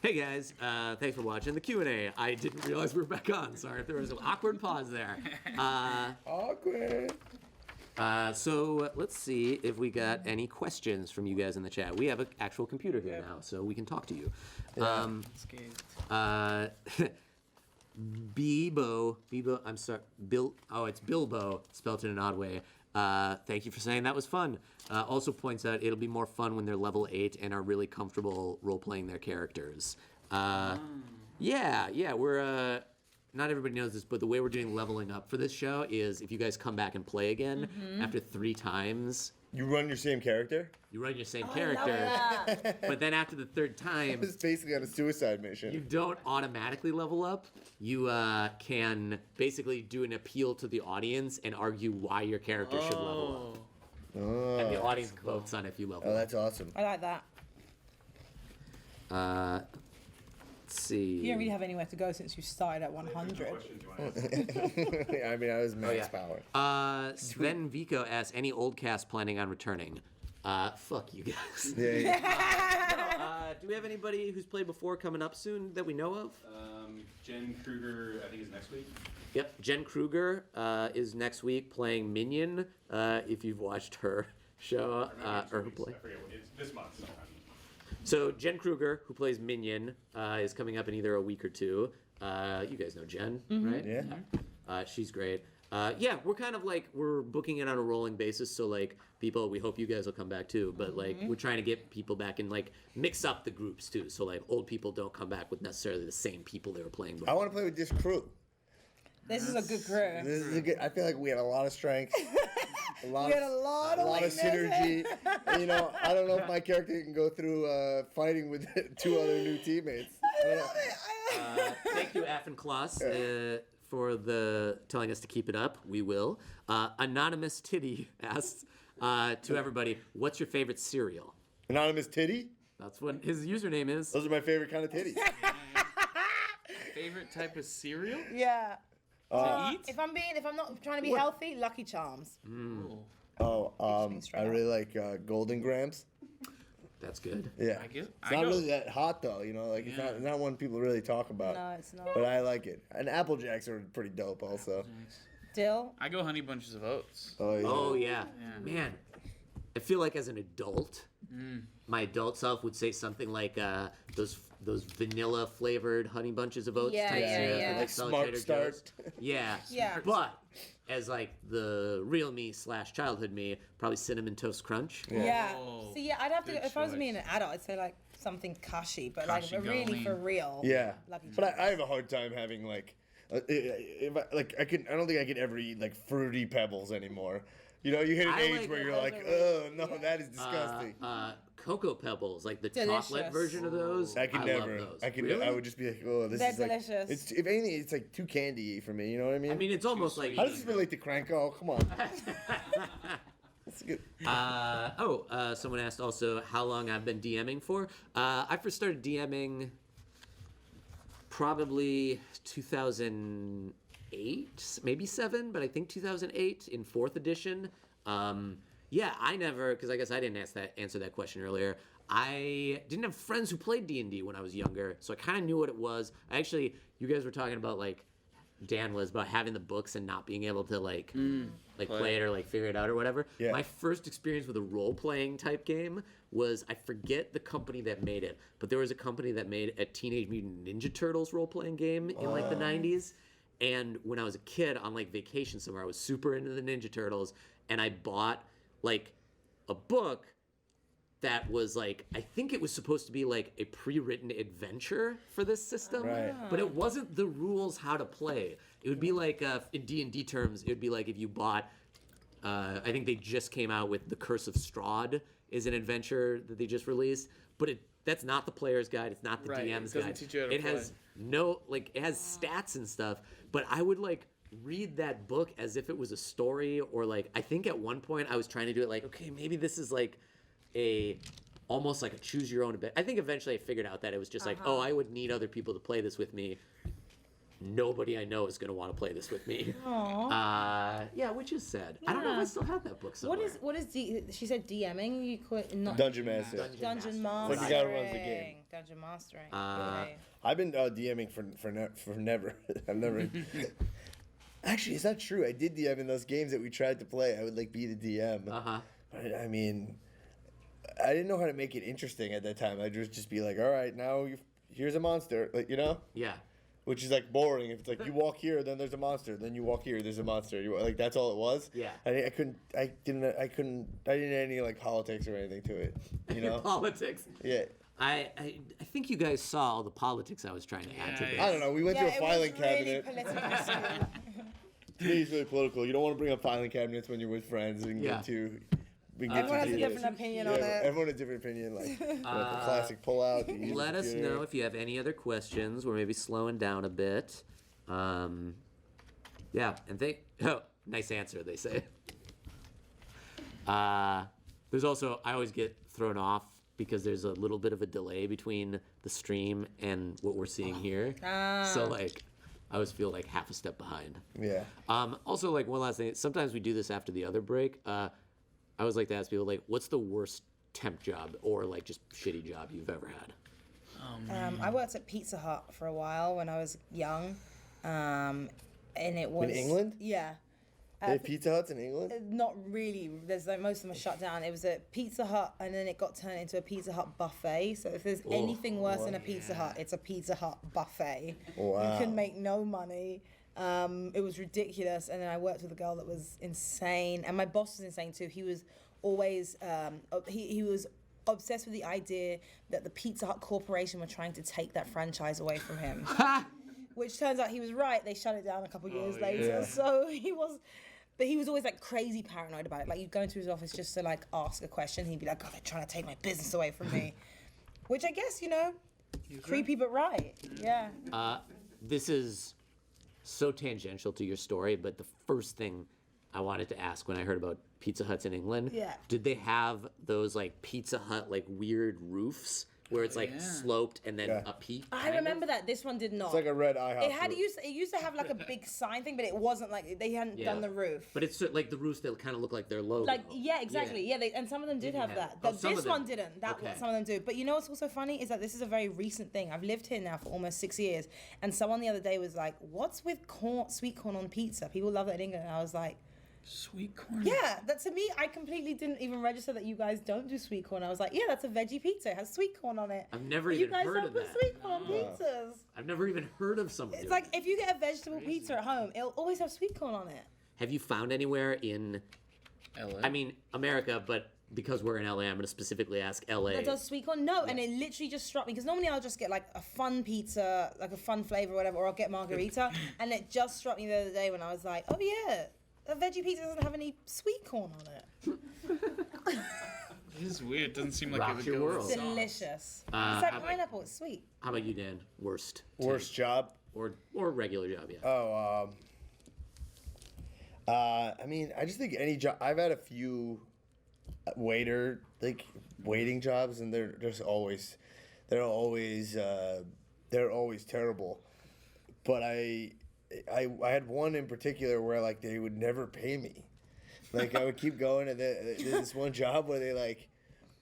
Hey guys, thanks for watching the Q&A. I didn't realize we were back on. Sorry if there was an awkward pause there. Awkward. So let's see if we got any questions from you guys in the chat. We have an actual computer here now, so we can talk to you. Bebo, I'm sorry, it's Bilbo, spelled in an odd way. Thank you for saying that was fun. Also points out it'll be more fun when they're level 8 and are really comfortable role-playing their characters. Yeah, we're, not everybody knows this, but the way we're doing leveling up for this show is if you guys come back and play again after 3 times. You run your same character? You run your same character, but then after the 3rd time, It's basically on a suicide mission. you don't automatically level up. You can basically do an appeal to the audience and argue why your character should level up. Oh, And the audience votes on if you level oh, up. that's awesome. I like that. Let's see. You don't really have anywhere to go since you started at 100. I mean, I was max power. Sven Vico asks, any old cast planning on returning? Fuck you guys. Yeah. Do we have anybody who's played before coming up soon that we know of? Jen Kruger, I think, is next week. Yep, Jen Kruger is next week playing Minion. If you've watched her show or her play. I forget what it's this month sometime. So Jen Kruger, who plays Minion, is coming up in either a week or 2. You guys know Jen, right? Yeah. She's great. Yeah, we're kind of like, we're booking it on a rolling basis, so like people, we hope you guys will come back too, but like we're trying to get people back and like mix up the groups too, so like old people don't come back with necessarily the same people they were playing before. I want to play with this crew. This is a good crew. This is a good. I feel like we had a lot of strength. A lot We had a lot of weaknesses. synergy. You know, I don't know if my character can go through fighting with 2 other new teammates. I don't know. Thank you, Affen Kloss, for the telling us to keep it up. We will. Anonymous Titty asks to everybody, what's your favorite cereal? Anonymous titty. That's what his username is. Those are my favorite kind of titties. Favorite type of cereal Yeah. to eat? If I'm not trying to be healthy, Lucky Charms. I really like Golden Grams. That's good. Yeah. I guess- It's I not go- really that hot though, you know, like it's not one people really talk about. No, it's not. But I like it. And Apple Jacks are pretty dope also. Dill. I go Honey Bunches of Oats. Oh yeah. Oh, yeah. Man, I feel like as an adult, my adult self would say something like those vanilla flavored Honey Bunches of Oats Yeah, type yeah, cereals yeah. from, Like Stella Smart Trader Start. Joe's. Yeah. Yeah. But as like the real me / childhood me, probably Cinnamon Toast Crunch. Yeah. Oh, See, yeah, I'd have to. good If I was choice. me and an adult, I'd say like something cushy, but Cushy like really going. for real. Yeah. Lucky But Charms. I have a hard time having like if I don't think I could ever eat like fruity pebbles anymore. You know, you hit an I age like where it. you're like, oh no, that is disgusting. Cocoa Pebbles, like the Delicious. chocolate version of those. I could love never. those. I could. Really? I would just be like, oh, this They're is like. delicious. It's if anything, it's like too candy for me. You know what I mean? I mean, it's almost like. how does this relate to Crank? Oh, come on. That's good. Someone asked also how long I've been DMing for. I first started DMing probably 2008, maybe 7, but I think 2008 in 4th edition. Yeah, I never, because I guess I didn't answer that question earlier. I didn't have friends who played D&D when I was younger, so I kind of knew what it was. You guys were talking about like, Dan was about having the books and not being able to like play it or like figure it out or whatever. Yeah. My first experience with a role-playing type game was, I forget the company that made it, but there was a company that made a Teenage Mutant Ninja Turtles role-playing game in like the 90s. And when I was a kid on like vacation somewhere, I was super into the Ninja Turtles, and I bought like a book that was like, I think it was supposed to be like a pre-written adventure for this system, Right. but it wasn't the rules how to play. It would be like, in D&D terms, it would be like if you bought, I think they just came out with The Curse of Strahd is an adventure that they just released, but that's not the player's guide, it's not the Right, it DM's doesn't guide. teach you how to it play. has no, like, it has stats and stuff, but I would like read that book as if it was a story, or like, I think at one point I was trying to do it like, okay, maybe this is like almost like a choose your own adventure. I think eventually I figured out that it was just like, oh, I would need other people to play this with me. nobody I know is going to want to play this with me. Aww. Yeah, which is sad. I don't know if I still have that book somewhere. What is she said DMing? You call it not Dungeon Master. Dungeon Master. Mastering. Like the guy who runs the game. Dungeon Mastering. Okay. I've been DMing for never. I've never. Actually, is that true? I did DM in those games that we tried to play. I would like be the DM. But I mean, I didn't know how to make it interesting at that time. I'd just be like, all right, now here's a monster, like, you know? Yeah. Which is like boring. If it's like you walk here, then there's a monster. Then you walk here, there's a monster. Like that's all it was. Yeah. I didn't any like politics or anything to it. You know. Politics. Yeah. I think you guys saw all the politics I was trying to add to this. I don't know. We went to a filing cabinet. Politically skewed. Today's really political. You don't want to bring up filing cabinets when you're with friends and Yeah. get too. Everyone has a different opinion on it. Everyone has a different opinion. Like the classic pullout. Let us know if you have any other questions. We're maybe slowing down a bit. Yeah, and nice answer, they say. There's also, I always get thrown off because there's a little bit of a delay between the stream and what we're seeing here. So like, I always feel like half a step behind. Yeah. Also, like one last thing. Sometimes we do this after the other break. I always like to ask people like, what's the worst temp job or like just shitty job you've ever had? I worked at Pizza Hut for a while when I was young, and it was In England? Yeah. They have Pizza Huts in England? Not really. There's like most of them are shut down. It was a Pizza Hut, and then it got turned into a Pizza Hut buffet. So if there's anything worse than a Pizza Hut, it's a Pizza Hut buffet. Wow. You can make no money. It was ridiculous. And then I worked with a girl that was insane, and my boss was insane too. He was always he was obsessed with the idea that the Pizza Hut Corporation were trying to take that franchise away from him. Which turns out he was right. They shut it down a couple years later. yeah. So he was always like crazy paranoid about it. Like you'd go into his office just to like ask a question. He'd be like, "God, they're trying to take my business away from me," which I guess creepy but right. Yeah. This is so tangential to your story, but the first thing I wanted to ask when I heard about Pizza Huts in England, did they have those like Pizza Hut like weird roofs where it's like sloped and then a peak? I remember that. This one did not. It's like a red IHOP. It used to have like a big sign thing, but it wasn't like they hadn't done the roof. But it's like the roofs that kind of look like their logo. Like exactly. Yeah, and some of them did have that. Oh, some This of them. one didn't. Some of them do. But you know what's also funny is that this is a very recent thing. I've lived here now for almost 6 years, and someone the other day was like, "What's with sweet corn on pizza? People love it in England." And I was like, Sweet corn. yeah, that to me, I completely didn't even register that you guys don't do sweet corn. I was like, yeah, that's a veggie pizza. It has sweet corn on it. I've never But even you guys heard don't of put that. sweet corn on pizzas. I've never even heard of something. It's like if you get a vegetable pizza at home, it'll always have sweet corn on it. Have you found anywhere in, LA. I mean, America, but because we're in LA, I'm going to specifically ask LA. That does sweet corn? No, and it literally just struck me because normally I'll just get like a fun pizza, like a fun flavor or whatever, or I'll get margarita, and it just struck me the other day when I was like, oh yeah, a veggie pizza doesn't have any sweet corn on it. It is weird. It doesn't seem like Rock it would your go world. with sauce. Delicious. It's how like about- pineapple. It's sweet. How about you, Dan? Worst job? or regular job? Yeah. Oh, I mean, I just think any job. I've had a few waiting jobs, and they're always terrible. But I had one in particular where like they would never pay me. Like I would keep going, and there's this one job where they like,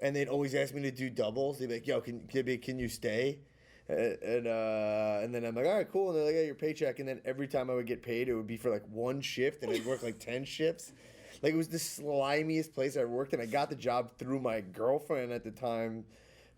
and they'd always ask me to do doubles. They'd be like, "Yo, can you stay?" And then I'm like, all right, cool. And they're like, yeah, your paycheck. And then every time I would get paid, it would be for like one shift, and I'd work like 10 shifts. Like it was the slimiest place I worked, and I got the job through my girlfriend at the time.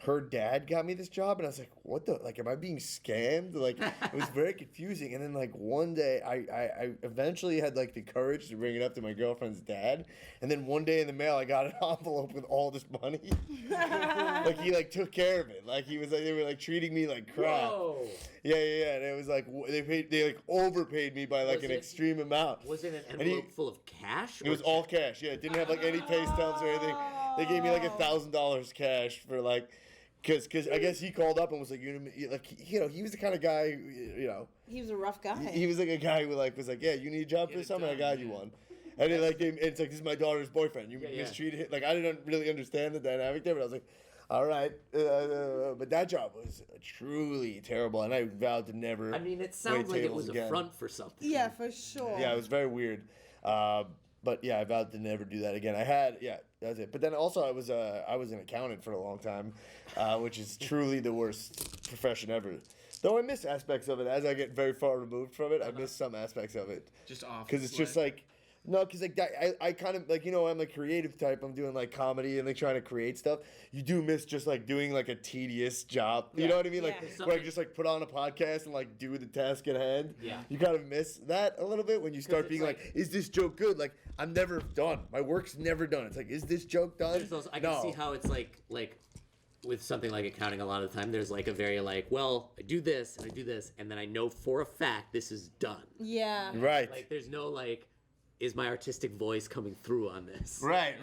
Her dad got me this job, and I was like, what the, like, am I being scammed? Like, it was very confusing. And then, like, one day, I eventually had, like, the courage to bring it up to my girlfriend's dad. And then one day in the mail, I got an envelope with all this money. Like, he, like, took care of it. Like, he was, like, they were, like, treating me like crap. Whoa. Yeah. And it was, like, they like, overpaid me by, like, Was an it- extreme amount. Was it an And he- envelope full of cash? It was all cash. Yeah, it didn't have, like, any pay stubs or anything. They gave me, like, $1,000 cash for, like... Because I guess he called up and was like, he was the kind of guy, He was a rough guy. he was like a guy who like was like, yeah, you need a job for the summer, I got you one. And then like it's like, this is my daughter's boyfriend. You mistreated him. Like I didn't really understand the dynamic there, but I was like, All right, but that job was truly terrible, and I vowed to never. I mean, it sounds like it tables was again. a front for something. Yeah, for sure. Yeah, it was very weird. But yeah, I vowed to never do that again. That's it. But then also I was an accountant for a long time, which is truly the worst profession ever. Though I miss aspects of it as I get very far removed from it. I miss some aspects of it Just off. because it's just like. No, because like that, I kind of like, I'm a creative type. I'm doing like comedy and like trying to create stuff. You do miss just like doing like a tedious job. You know what I mean? Like Yeah. where I just like put on a podcast and like do the task at hand. Yeah. You kind of miss that a little bit when you start it's being like- is this joke good? Like I'm never done. My work's never done. It's like, is this joke done? There's also, I can see how it's like with something like accounting a lot of the time, there's like a very like, well, I do this and I do this, and then I know for a fact this is done. Yeah. Right. Like there's no like, is my artistic voice coming through on this? Right.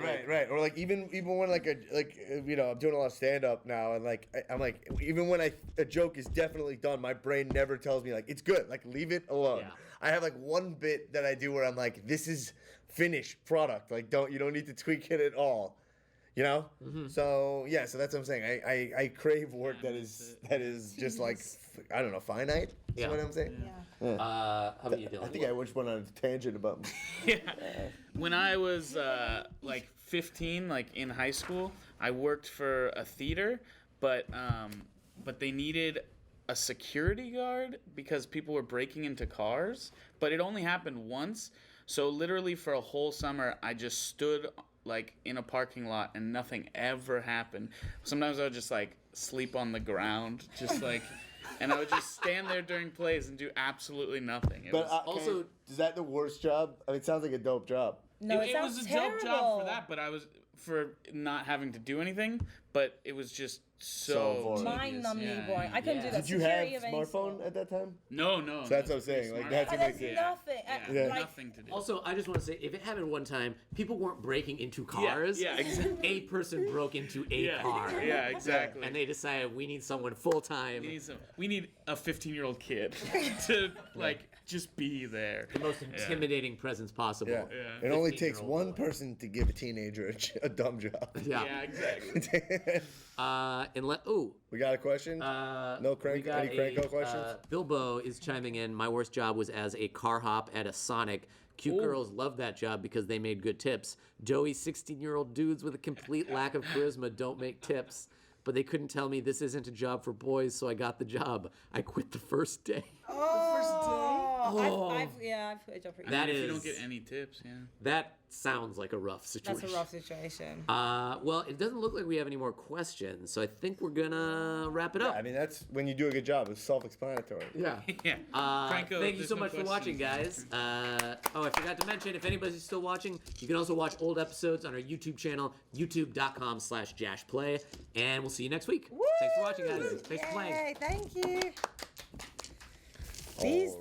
Or like even when I'm doing a lot of stand up now, and like I'm like, even when a joke is definitely done, my brain never tells me like it's good. Like leave it alone. Yeah. I have like one bit that I do where I'm like, this is finished product. Like you don't need to tweak it at all. You know? So yeah, so that's what I'm saying. I crave work that is just like I don't know, finite. Is Yeah. what I'm saying. Yeah. How about you, Dylan? I think I just went on a tangent about. Yeah. When I was like 15, like in high school, I worked for a theater, but they needed a security guard because people were breaking into cars. But it only happened once, so literally for a whole summer, I just stood like in a parking lot and nothing ever happened. Sometimes I would just like sleep on the ground, just like. And I would just stand there during plays and do absolutely nothing. But also- is that the worst job? I mean, it sounds like a dope job. No, it, it sounds was a terrible. dope job for that, but I was for not having to do anything. But it was just So so boring. Mind-numbingly boring. I couldn't do that. Did you have Security of any smartphone sort. at that time? No. So that's what I'm saying, like, that's But what there's makes nothing. Yeah, Like, nothing to do. Also, I just want to say, if it happened one time, people weren't breaking into cars. yeah, exactly. A person broke into a Yeah, car. yeah, exactly. And they decided we need someone full time. We need a 15-year-old kid to like just be there. The most intimidating presence possible. Yeah. Yeah. It only takes 15-year-old one boy. person to give a teenager a dumb job. Yeah. Yeah, exactly. We got a question? No crank- we got any Cranko questions? Bilbo is chiming in. My worst job was as a car hop at a Sonic. Cute girls love that job because they made good tips. Joey, 16-year-old dudes with a complete lack of charisma don't make tips. But they couldn't tell me this isn't a job for boys, so I got the job. I quit the first day. I've put a job for you. That If you is- don't get any tips, yeah. That sounds like a rough situation. That's a rough situation. Well, it doesn't look like we have any more questions, so I think we're gonna wrap it up. I mean, that's when you do a good job. It's self-explanatory. Yeah. Yeah. Franco, Thank you there's so no much for watching, questions. guys. I forgot to mention, if anybody's still watching, you can also watch old episodes on our YouTube channel, youtube.com/jashplay. And we'll see you next week. Thanks for watching, guys. Thanks for playing. Yay, thank you. All